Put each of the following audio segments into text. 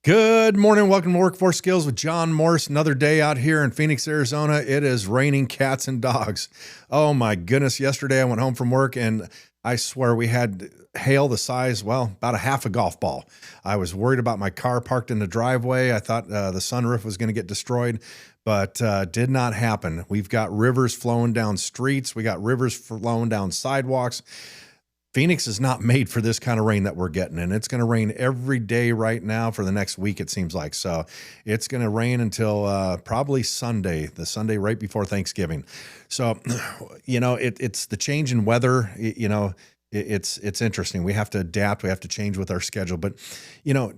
Good morning. Welcome to Workforce Skills with John Morse. Another day out here in Phoenix, Arizona. It is raining cats and dogs. Oh my goodness. Yesterday I went home from work and I swear we had hail the size, well, about a half a golf ball. I was worried about my car parked in the driveway. I thought the sunroof was going to get destroyed, but did not happen. We've got rivers flowing down streets. We got rivers flowing down sidewalks. Phoenix is not made for this kind of rain that we're getting, and it's going to rain every day right now for the next week, it seems like. So it's going to rain until probably Sunday, the Sunday right before Thanksgiving. So, it's the change in weather. It's interesting. We have to adapt. We have to change with our schedule. But,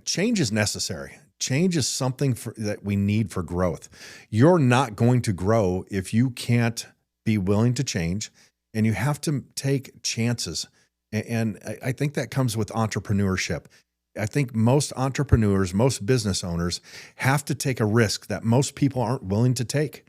change is necessary. Change is something that we need for growth. You're not going to grow if you can't be willing to change, and you have to take chances. And I think that comes with entrepreneurship. I think most entrepreneurs, most business owners have to take a risk that most people aren't willing to take.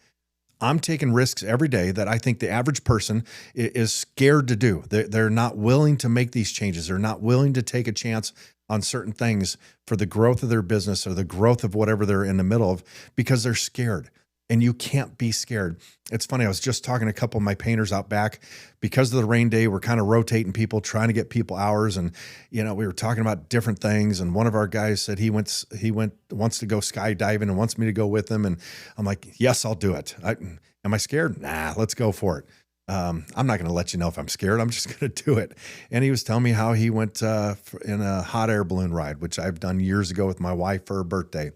I'm taking risks every day that I think the average person is scared to do. They're not willing to make these changes. They're not willing to take a chance on certain things for the growth of their business or the growth of whatever they're in the middle of because they're scared. And you can't be scared. It's funny. I was just talking to a couple of my painters out back because of the rain day. We're kind of rotating people, trying to get people hours. And, we were talking about different things. And one of our guys said he wants to go skydiving and wants me to go with him. And I'm like, yes, I'll do it. Am I scared? Nah, let's go for it. I'm not going to let you know if I'm scared. I'm just going to do it. And he was telling me how he went in a hot air balloon ride, which I've done years ago with my wife for her birthday,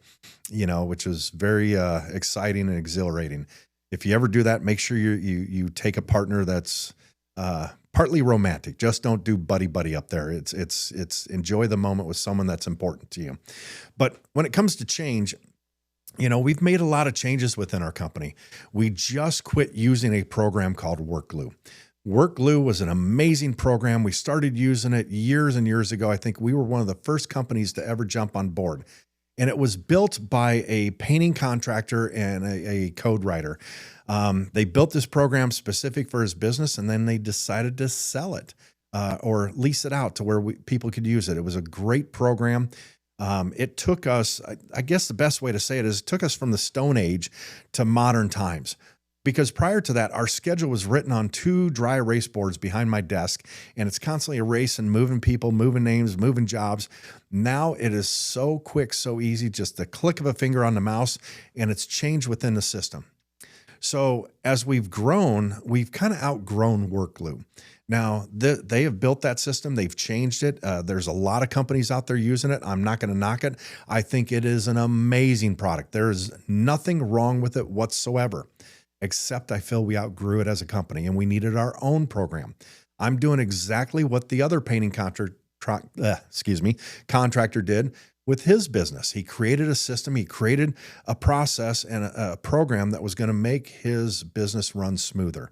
which was very exciting and exhilarating. If you ever do that, make sure you take a partner that's partly romantic. Just don't do buddy up there. It's enjoy the moment with someone that's important to you. But when it comes to change, we've made a lot of changes within our company. We just quit using a program called WorkGlue. WorkGlue was an amazing program. We started using it years and years ago. I think we were one of the first companies to ever jump on board. And it was built by a painting contractor and a code writer. They built this program specific for his business, and then they decided to sell it or lease it out to where people could use it. It was a great program. It took us, I guess the best way to say it is it took us from the Stone Age to modern times. Because prior to that, our schedule was written on 2 dry erase boards behind my desk, and it's constantly erasing, moving people, moving names, moving jobs. Now it is so quick, so easy, just the click of a finger on the mouse, and it's changed within the system. So as we've grown, we've kind of outgrown WorkGlue. Now, they have built that system. They've changed it. There's a lot of companies out there using it. I'm not going to knock it. I think it is an amazing product. There is nothing wrong with it whatsoever, except I feel we outgrew it as a company and we needed our own program. I'm doing exactly what the other painting contractor did with his business. He created a system. He created a process and a program that was going to make his business run smoother.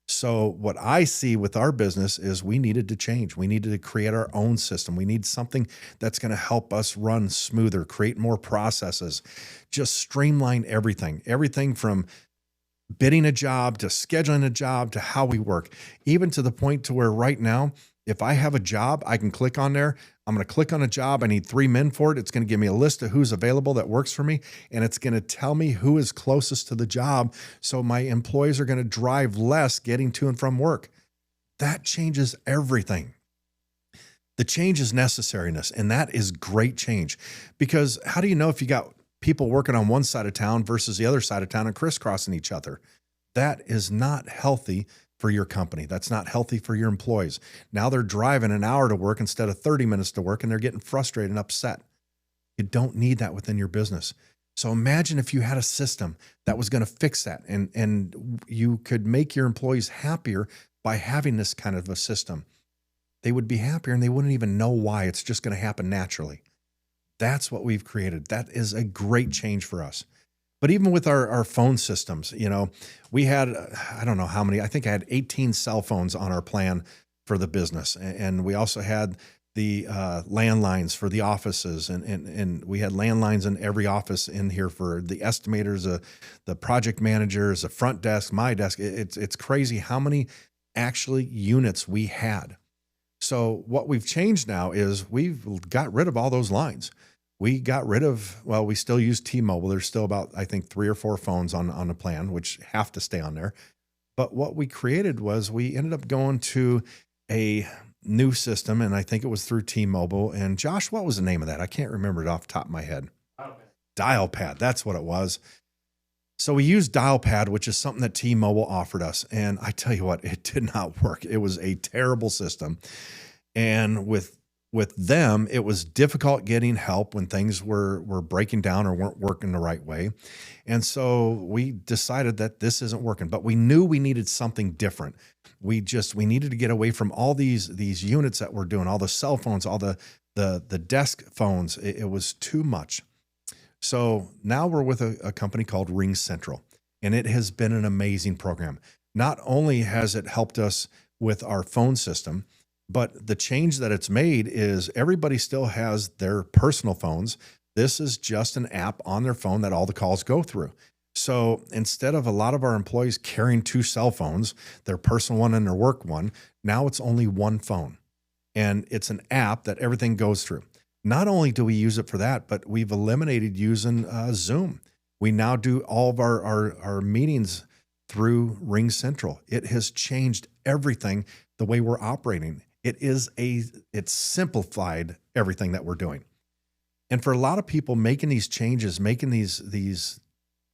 So what I see with our business is we needed to change. We needed to create our own system. We need something that's going to help us run smoother, create more processes, just streamline everything from bidding a job to scheduling a job to how we work, even to the point to where right now, if I have a job, I can click on there. I'm going to click on a job. I need 3 men for it. It's going to give me a list of who's available that works for me. And it's going to tell me who is closest to the job. So my employees are going to drive less getting to and from work. That changes everything. The change is necessariness. And that is great change, because how do you know if you got people working on one side of town versus the other side of town and crisscrossing each other? That is not healthy for your company. That's not healthy for your employees. Now they're driving an hour to work instead of 30 minutes to work, and they're getting frustrated and upset. You don't need that within your business. So imagine if you had a system that was going to fix that, and you could make your employees happier by having this kind of a system. They would be happier and they wouldn't even know why. It's just going to happen naturally. That's what we've created. That is a great change for us. But even with our phone systems, we had, I don't know how many, I think I had 18 cell phones on our plan for the business. And we also had the landlines for the offices. And we had landlines in every office in here for the estimators, the project managers, the front desk, my desk. It's crazy how many actually units we had. So what we've changed now is we've got rid of all those lines. We got rid of, well, we still use T-Mobile. There's still about, I think, 3 or 4 phones on the plan, which have to stay on there. But what we created was we ended up going to a new system, and I think it was through T-Mobile. And Josh, what was the name of that? I can't remember it off the top of my head. Dialpad. That's what it was. So we used Dialpad, which is something that T-Mobile offered us. And I tell you what, it did not work. It was a terrible system. And with them, it was difficult getting help when things were breaking down or weren't working the right way. And so we decided that this isn't working, but we knew we needed something different. We needed to get away from all these units that we're doing, all the cell phones, all the desk phones. It was too much. So now we're with a company called RingCentral, and it has been an amazing program. Not only has it helped us with our phone system, but the change that it's made is everybody still has their personal phones. This is just an app on their phone that all the calls go through. So instead of a lot of our employees carrying 2 cell phones, their personal one and their work one, now it's only one phone. And it's an app that everything goes through. Not only do we use it for that, but we've eliminated using Zoom. We now do all of our meetings through RingCentral. It has changed everything, the way we're operating. It's simplified everything that we're doing. And for a lot of people making these changes, making these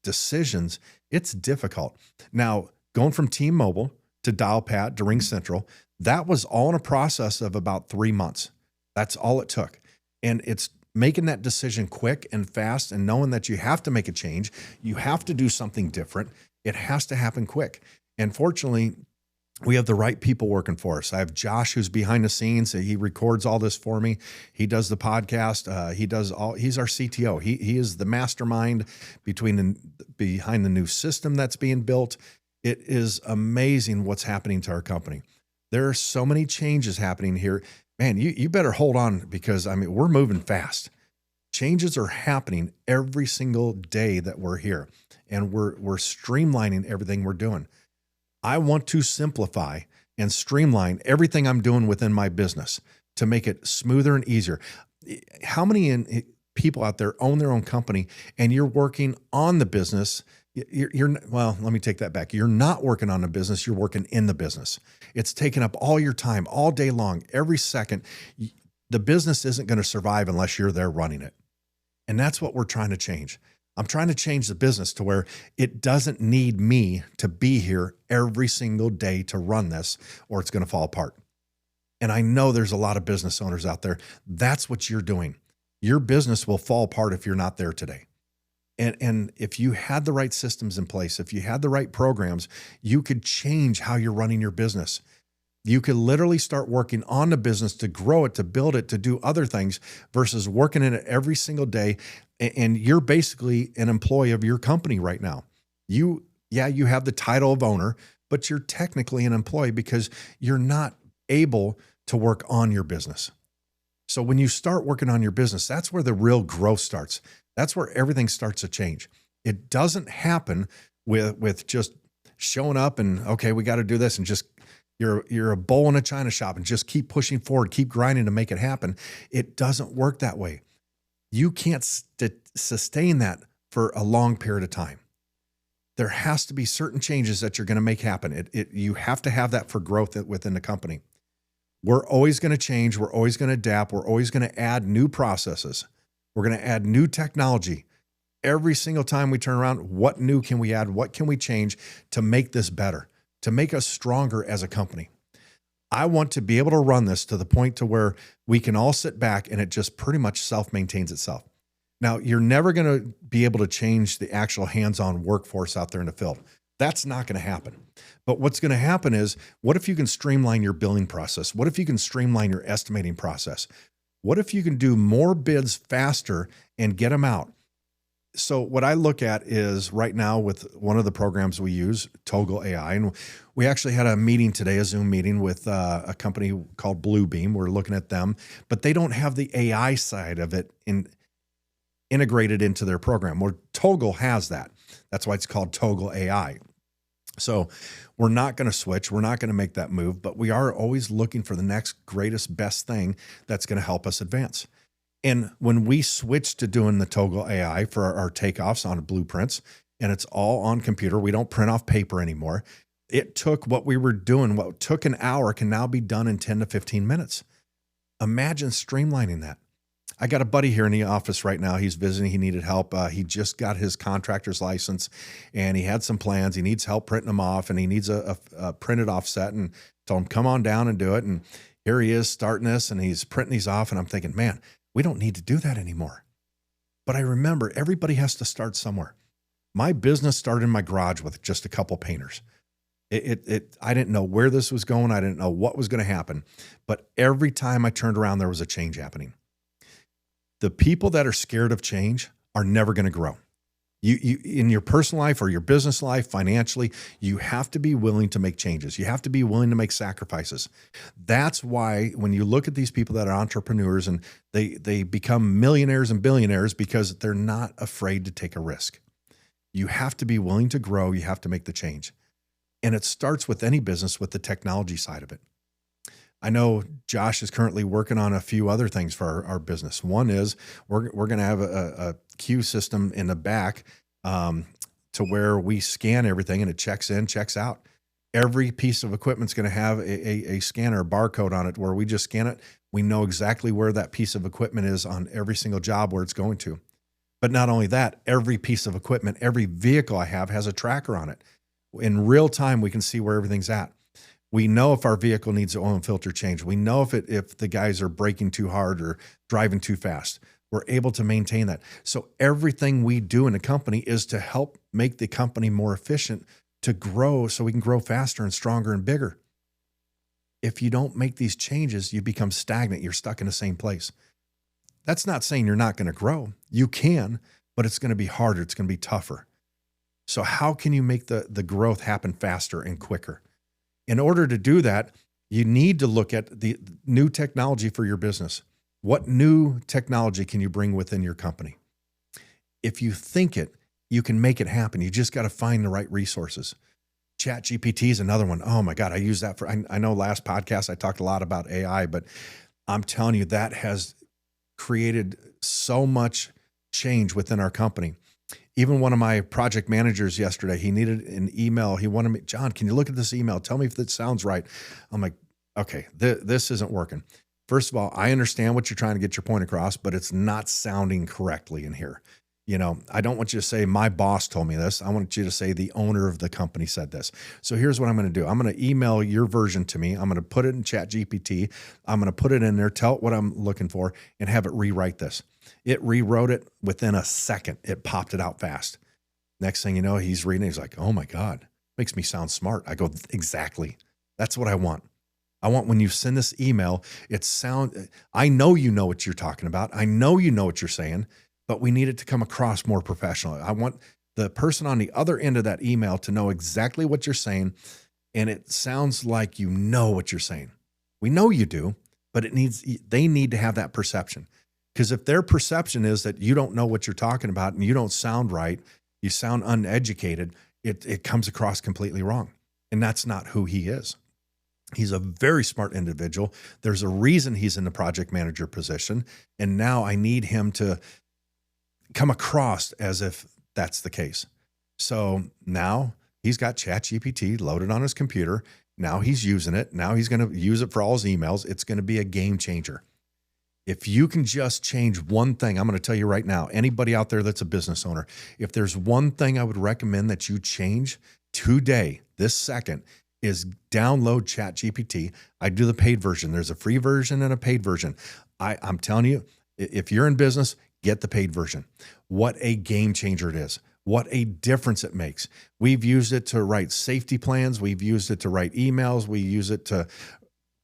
decisions, it's difficult. Now, going from T-Mobile to Dialpad to RingCentral, that was all in a process of about 3 months. That's all it took. And it's making that decision quick and fast and knowing that you have to make a change. You have to do something different. It has to happen quick. And fortunately, we have the right people working for us. I have Josh, who's behind the scenes. He records all this for me. He does the podcast. He's our CTO. He is the mastermind behind the new system that's being built. It is amazing what's happening to our company. There are so many changes happening here. Man, you better hold on, because we're moving fast. Changes are happening every single day that we're here, and we're streamlining everything we're doing. I want to simplify and streamline everything I'm doing within my business to make it smoother and easier. How many people out there own their own company and you're working on the business? Well, let me take that back. You're not working on the business. You're working in the business. It's taking up all your time, all day long, every second. The business isn't going to survive unless you're there running it. And that's what we're trying to change. I'm trying to change the business to where it doesn't need me to be here every single day to run this, or it's going to fall apart. And I know there's a lot of business owners out there. That's what you're doing. Your business will fall apart if you're not there today. And if you had the right systems in place, if you had the right programs, you could change how you're running your business. You could literally start working on the business to grow it, to build it, to do other things versus working in it every single day. And you're basically an employee of your company right now. You have the title of owner, but you're technically an employee because you're not able to work on your business. So when you start working on your business, that's where the real growth starts. That's where everything starts to change. It doesn't happen with just showing up and, okay, we got to do this, and just you're a bull in a china shop and just keep pushing forward, keep grinding to make it happen. It doesn't work that way. You can't sustain that for a long period of time. There has to be certain changes that you're going to make happen. You have to have that for growth within the company. We're always going to change. We're always going to adapt. We're always going to add new processes. We're going to add new technology. Every single time we turn around, what new can we add? What can we change to make this better, to make us stronger as a company? I want to be able to run this to the point to where we can all sit back and it just pretty much self-maintains itself. Now, you're never going to be able to change the actual hands-on workforce out there in the field. That's not going to happen. But what's going to happen is, what if you can streamline your billing process? What if you can streamline your estimating process? What if you can do more bids faster and get them out? So what I look at is right now with one of the programs we use, TÖGEL AI, and we actually had a meeting today, a Zoom meeting with a company called Bluebeam. We're looking at them, but they don't have the AI side of it integrated into their program. Well, TÖGEL has that. That's why it's called TÖGEL AI. So we're not going to switch. We're not going to make that move, but we are always looking for the next greatest, best thing that's going to help us advance. And when we switched to doing the TÖGEL AI for our takeoffs on blueprints, and it's all on computer, we don't print off paper anymore. It took what we were doing, what took an hour can now be done in 10 to 15 minutes. Imagine streamlining that. I got a buddy here in the office right now. He's visiting. He needed help. He just got his contractor's license and he had some plans. He needs help printing them off and he needs a printed offset, and told him, come on down and do it. And here he is starting this and he's printing these off. And I'm thinking, man, we don't need to do that anymore. But I remember everybody has to start somewhere. My business started in my garage with just a couple painters. I didn't know where this was going. I didn't know what was going to happen. But every time I turned around, there was a change happening. The people that are scared of change are never going to grow. You in your personal life or your business life, financially, you have to be willing to make changes. You have to be willing to make sacrifices. That's why when you look at these people that are entrepreneurs and they become millionaires and billionaires, because they're not afraid to take a risk. You have to be willing to grow. You have to make the change. And it starts with any business with the technology side of it. I know Josh is currently working on a few other things for our business. One is we're going to have a queue system in the back to where we scan everything and it checks in, checks out. Every piece of equipment's going to have a scanner, a barcode on it where we just scan it. We know exactly where that piece of equipment is on every single job where it's going to. But not only that, every piece of equipment, every vehicle I have has a tracker on it. In real time, we can see where everything's at. We know if our vehicle needs an oil and filter change. We know if the guys are braking too hard or driving too fast. We're able to maintain that. So everything we do in a company is to help make the company more efficient, to grow so we can grow faster and stronger and bigger. If you don't make these changes, you become stagnant. You're stuck in the same place. That's not saying you're not going to grow. You can, but it's going to be harder. It's going to be tougher. So how can you make the growth happen faster and quicker? In order to do that, you need to look at the new technology for your business. What new technology can you bring within your company? If you think it, you can make it happen. You just got to find the right resources. ChatGPT is another one. Oh my God, I use that I know last podcast I talked a lot about AI, but I'm telling you that has created so much change within our company. Even one of my project managers yesterday, he needed an email. He wanted me, John, can you look at this email? Tell me if it sounds right. I'm like, okay, this isn't working. First of all, I understand what you're trying to get your point across, but it's not sounding correctly in here. You know, I don't want you to say my boss told me this. I want you to say the owner of the company said this. So here's what I'm going to do. I'm going to email your version to me. I'm going to put it in ChatGPT. I'm going to put it in there, tell it what I'm looking for, and have it rewrite this. It rewrote it within a second. It popped it out fast. Next thing you know, he's reading. He's like, oh my God, makes me sound smart. I go, exactly. That's what I want. I want when you send this email, I know you know what you're talking about. I know you know what you're saying, but we need it to come across more professional. I want the person on the other end of that email to know exactly what you're saying. And it sounds like you know what you're saying. We know you do, but they need to have that perception. Because if their perception is that you don't know what you're talking about and you don't sound right, you sound uneducated, it comes across completely wrong. And that's not who he is. He's a very smart individual. There's a reason he's in the project manager position. And now I need him to come across as if that's the case. So now he's got ChatGPT loaded on his computer. Now he's using it. Now he's going to use it for all his emails. It's going to be a game changer. If you can just change one thing, I'm going to tell you right now, anybody out there that's a business owner, if there's one thing I would recommend that you change today, this second, is download ChatGPT. I do the paid version. There's a free version and a paid version. I'm telling you, if you're in business, get the paid version. What a game changer it is. What a difference it makes. We've used it to write safety plans. We've used it to write emails. We use it to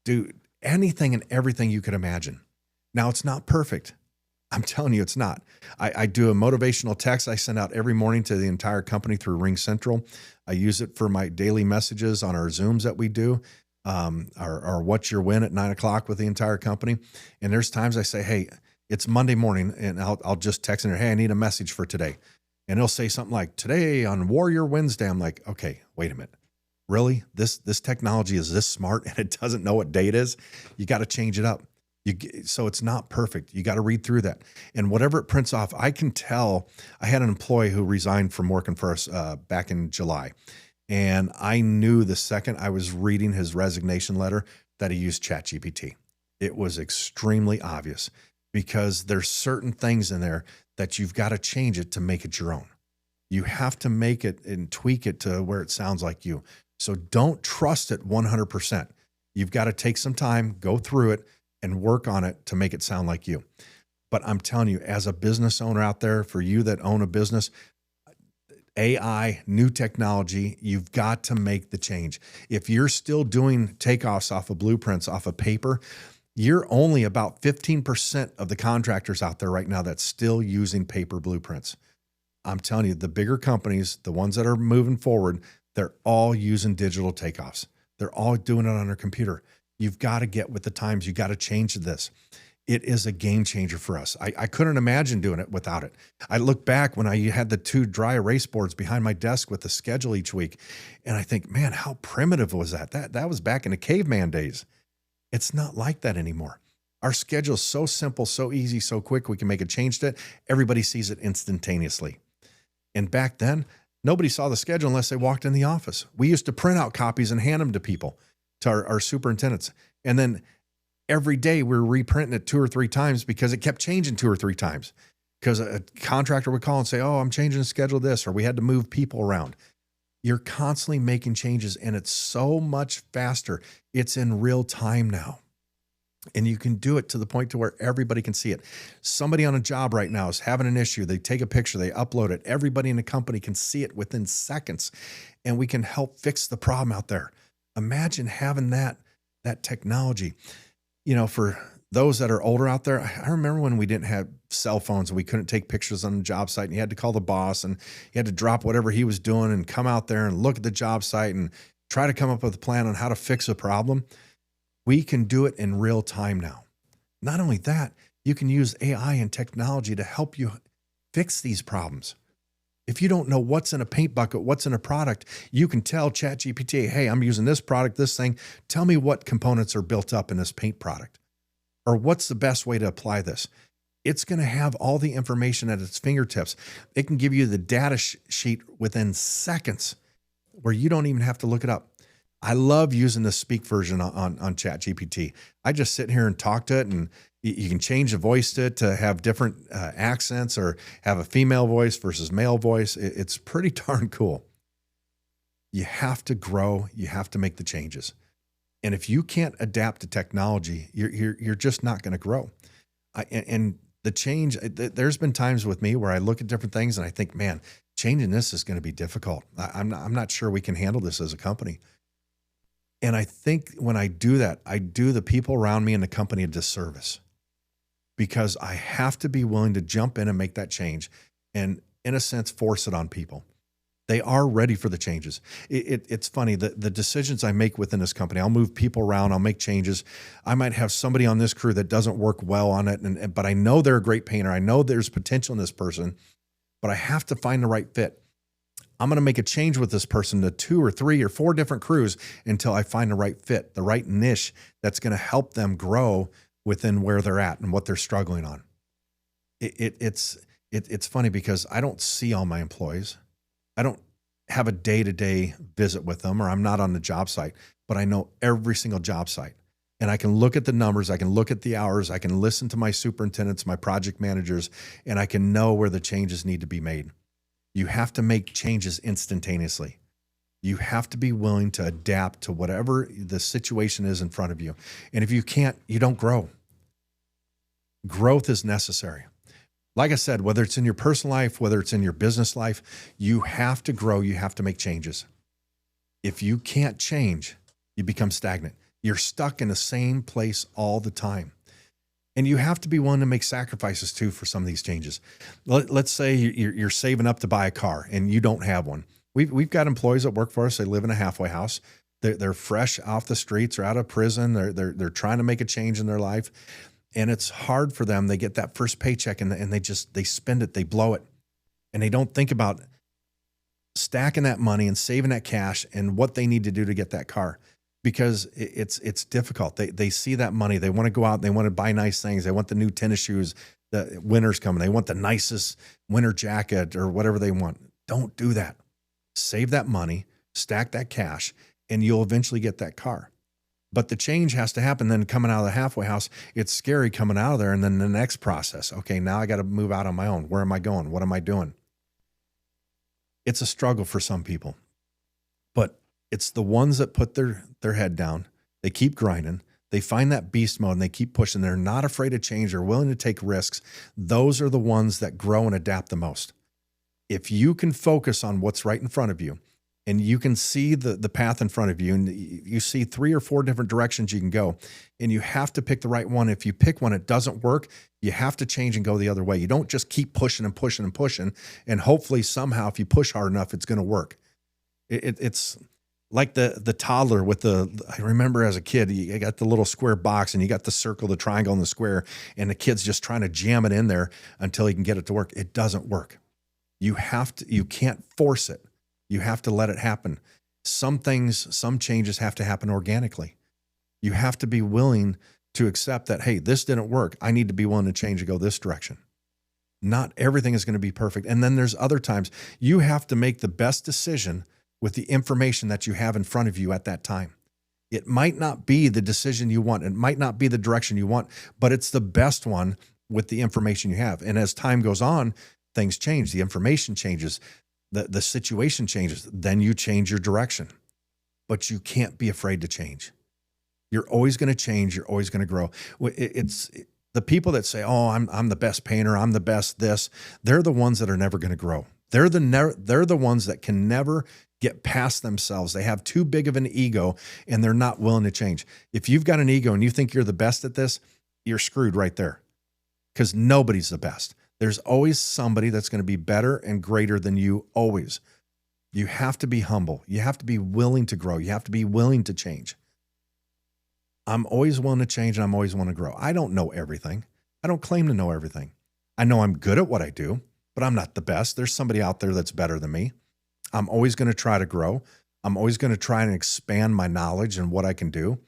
do anything and everything you could imagine. Now, it's not perfect. I'm telling you, it's not. I do a motivational text I send out every morning to the entire company through RingCentral. I use it for my daily messages on our Zooms that we do, our What's Your Win at 9 o'clock with the entire company. And there's times I say, hey, it's Monday morning, and I'll just text in there, hey, I need a message for today. And he'll say something like, today on Warrior Wednesday. I'm like, okay, wait a minute. Really? This technology is this smart and it doesn't know what day it is? You got to change it up. So it's not perfect. You got to read through that. And whatever it prints off, I can tell. I had an employee who resigned from working for us back in July. And I knew the second I was reading his resignation letter that he used ChatGPT. It was extremely obvious because there's certain things in there that you've got to change it to make it your own. You have to make it and tweak it to where it sounds like you. So don't trust it 100%. You've got to take some time, go through it, and work on it to make it sound like you. But I'm telling you, as a business owner out there, for you that own a business, AI, new technology, you've got to make the change. If you're still doing takeoffs off of blueprints, off of paper, you're only about 15% of the contractors out there right now that's still using paper blueprints. I'm telling you, the bigger companies, the ones that are moving forward, they're all using digital takeoffs. They're all doing it on their computer. You've got to get with the times. You got to change this. It is a game changer for us. I couldn't imagine doing it without it. I look back when I had the 2 dry erase boards behind my desk with the schedule each week, and I think, man, how primitive was that? That was back in the caveman days. It's not like that anymore. Our schedule is so simple, so easy, so quick. We can make a change to it. Everybody sees it instantaneously. And back then, nobody saw the schedule unless they walked in the office. We used to print out copies and hand them to people, to our superintendents. And then every day we were reprinting it 2 or 3 times because it kept changing 2 or 3 times. Because a contractor would call and say, oh, I'm changing the schedule this, or we had to move people around. You're constantly making changes, and it's so much faster. It's in real time now. And you can do it to the point to where everybody can see it. Somebody on a job right now is having an issue. They take a picture, they upload it. Everybody in the company can see it within seconds, and we can help fix the problem out there. Imagine having that technology. You know, for those that are older out there, I remember when we didn't have cell phones and we couldn't take pictures on the job site, and you had to call the boss and you had to drop whatever he was doing and come out there and look at the job site and try to come up with a plan on how to fix a problem. We can do it in real time now. Not only that, you can use AI and technology to help you fix these problems. If you don't know what's in a paint bucket, what's in a product, you can tell ChatGPT, hey, I'm using this product, this thing. Tell me what components are built up in this paint product, or what's the best way to apply this. It's going to have all the information at its fingertips. It can give you the data sheet within seconds where you don't even have to look it up. I love using the speak version on ChatGPT. I just sit here and talk to it, and you can change the voice to it to have different accents or have a female voice versus male voice. It's pretty darn cool. You have to grow. You have to make the changes. And if you can't adapt to technology, you're just not going to grow. And the change, there's been times with me where I look at different things and I think, man, changing this is going to be difficult. I'm not sure we can handle this as a company. And I think when I do that, I do the people around me in the company a disservice, because I have to be willing to jump in and make that change and, in a sense, force it on people. They are ready for the changes. It's funny, the decisions I make within this company, I'll move people around, I'll make changes. I might have somebody on this crew that doesn't work well on it, but I know they're a great painter. I know there's potential in this person, but I have to find the right fit. I'm going to make a change with this person to 2 or 3 or 4 different crews until I find the right fit, the right niche that's going to help them grow within where they're at and what they're struggling on. It's funny because I don't see all my employees. I don't have a day-to-day visit with them, or I'm not on the job site, but I know every single job site. And I can look at the numbers, I can look at the hours, I can listen to my superintendents, my project managers, and I can know where the changes need to be made. You have to make changes instantaneously. You have to be willing to adapt to whatever the situation is in front of you. And if you can't, you don't grow. Growth is necessary. Like I said, whether it's in your personal life, whether it's in your business life, you have to grow. You have to make changes. If you can't change, you become stagnant. You're stuck in the same place all the time. And you have to be willing to make sacrifices too for some of these changes. Let's say you're saving up to buy a car and you don't have one. We've got employees that work for us. They live in a halfway house. They're fresh off the streets or out of prison. They're trying to make a change in their life. And it's hard for them. They get that first paycheck and they spend it, they blow it. And they don't think about stacking that money and saving that cash and what they need to do to get that car. because it's difficult. They see that money. They want to go out and they want to buy nice things. They want the new tennis shoes. The winter's coming. They want the nicest winter jacket or whatever they want. Don't do that. Save that money, stack that cash, and you'll eventually get that car. But the change has to happen. Then coming out of the halfway house, it's scary coming out of there. And then the next process, okay, now I got to move out on my own. Where am I going? What am I doing? It's a struggle for some people, but it's the ones that put their head down. They keep grinding. They find that beast mode and they keep pushing. They're not afraid of change. They're willing to take risks. Those are the ones that grow and adapt the most. If you can focus on what's right in front of you and you can see the path in front of you and you see 3 or 4 different directions you can go and you have to pick the right one. If you pick one, it doesn't work. You have to change and go the other way. You don't just keep pushing and pushing and pushing. And hopefully somehow if you push hard enough, it's going to work. It's like the toddler with I remember as a kid, you got the little square box and you got the circle, the triangle and the square, and the kid's just trying to jam it in there until he can get it to work. It doesn't work. You can't force it. You have to let it happen. Some changes have to happen organically. You have to be willing to accept that, hey, this didn't work. I need to be willing to change and go this direction. Not everything is going to be perfect. And then there's other times you have to make the best decision with the information that you have in front of you at that time. It might not be the decision you want. It might not be the direction you want, but it's the best one with the information you have. And as time goes on, things change. The information changes. The situation changes. Then you change your direction. But you can't be afraid to change. You're always going to change. You're always going to grow. It's the people that say, oh, I'm the best painter. I'm the best this. They're the ones that are never going to grow. They're the ones that can never get past themselves. They have too big of an ego and they're not willing to change. If you've got an ego and you think you're the best at this, you're screwed right there because nobody's the best. There's always somebody that's going to be better and greater than you always. You have to be humble. You have to be willing to grow. You have to be willing to change. I'm always willing to change and I'm always willing to grow. I don't know everything. I don't claim to know everything. I know I'm good at what I do, but I'm not the best. There's somebody out there that's better than me. I'm always going to try to grow. I'm always going to try and expand my knowledge and what I can do.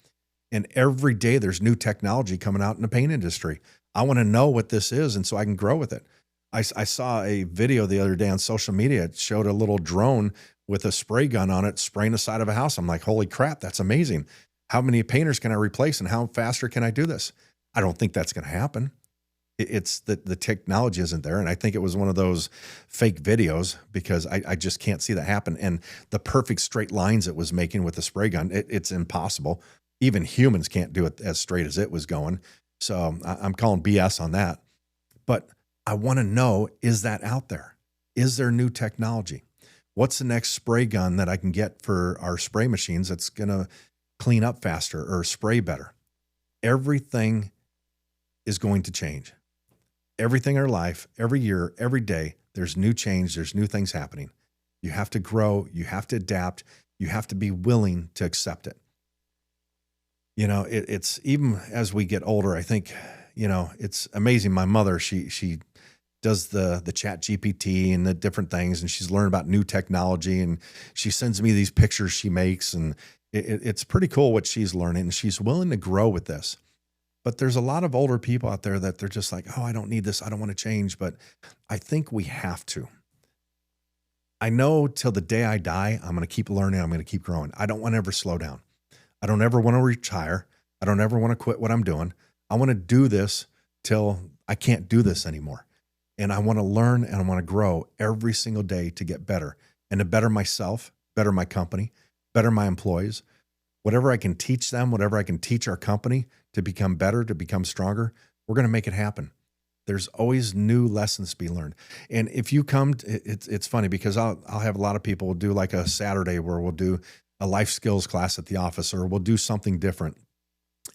And every day there's new technology coming out in the paint industry. I want to know what this is and so I can grow with it. I saw a video the other day on social media. It showed a little drone with a spray gun on it spraying the side of a house. I'm like, holy crap, that's amazing. How many painters can I replace and how faster can I do this? I don't think that's going to happen. It's the technology isn't there. And I think it was one of those fake videos because I just can't see that happen. And the perfect straight lines it was making with the spray gun, it's impossible. Even humans can't do it as straight as it was going. So I'm calling BS on that. But I want to know, is that out there? Is there new technology? What's the next spray gun that I can get for our spray machines that's going to clean up faster or spray better? Everything is going to change. Everything in our life, every year, every day, there's new change, there's new things happening. You have to grow, you have to adapt, you have to be willing to accept it. You know, it's even as we get older, I think, you know, it's amazing. My mother, she does the ChatGPT and the different things, and she's learned about new technology, and she sends me these pictures she makes, and it's pretty cool what she's learning, and she's willing to grow with this. But there's a lot of older people out there that they're just like, oh, I don't need this. I don't want to change. But I think we have to. I know till the day I die, I'm going to keep learning. I'm going to keep growing. I don't want to ever slow down. I don't ever want to retire. I don't ever want to quit what I'm doing. I want to do this till I can't do this anymore. And I want to learn and I want to grow every single day to get better and to better myself, better my company, better my employees. Whatever I can teach them, whatever I can teach our company to become better, to become stronger, we're going to make it happen. There's always new lessons to be learned. And if you come, it's funny because I'll have a lot of people do like a Saturday where we'll do a life skills class at the office, or we'll do something different.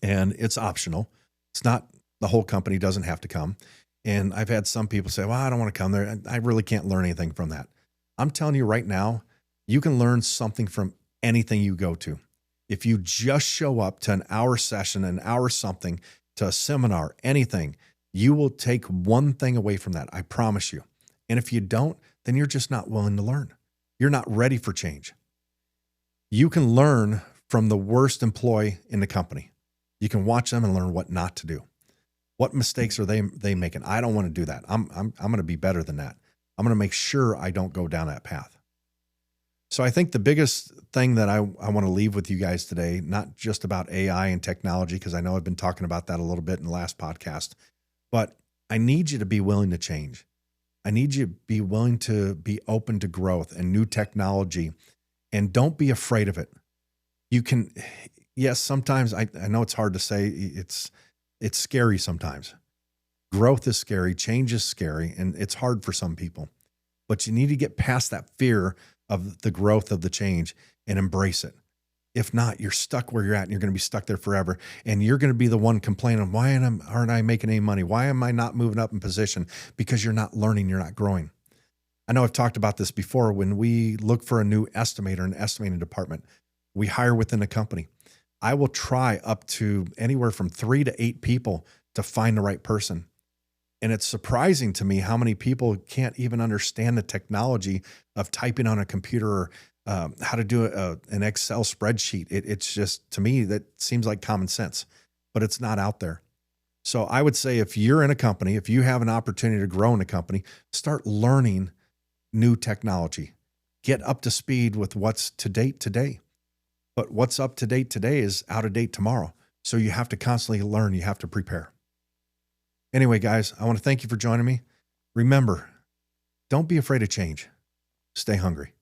And it's optional. It's not, the whole company doesn't have to come. And I've had some people say, well, I don't want to come there. I really can't learn anything from that. I'm telling you right now, you can learn something from anything you go to. If you just show up to an hour session, an hour something, to a seminar, anything, you will take one thing away from that. I promise you. And if you don't, then you're just not willing to learn. You're not ready for change. You can learn from the worst employee in the company. You can watch them and learn what not to do. What mistakes are they making? I don't want to do that. I'm going to be better than that. I'm going to make sure I don't go down that path. So I think the biggest thing that I want to leave with you guys today, not just about AI and technology, because I know I've been talking about that a little bit in the last podcast, but I need you to be willing to change. I need you to be willing to be open to growth and new technology, and don't be afraid of it. You can, yes, sometimes I know it's hard to say, it's scary sometimes. Growth is scary, change is scary, and it's hard for some people. But you need to get past that fear of the growth of the change and embrace it. If not, you're stuck where you're at, and you're going to be stuck there forever. And you're going to be the one complaining, why aren't I making any money? Why am I not moving up in position? Because you're not learning, you're not growing. I know I've talked about this before. When we look for a new estimator in the estimating department, we hire within a company. I will try up to anywhere from 3 to 8 people to find the right person. And it's surprising to me how many people can't even understand the technology of typing on a computer, or how to do an Excel spreadsheet. It's just, to me, that seems like common sense, but it's not out there. So I would say, if you're in a company, if you have an opportunity to grow in a company, start learning new technology. Get up to speed with what's to date today. But what's up to date today is out of date tomorrow. So you have to constantly learn. You have to prepare. Anyway, guys, I want to thank you for joining me. Remember, don't be afraid of change. Stay hungry.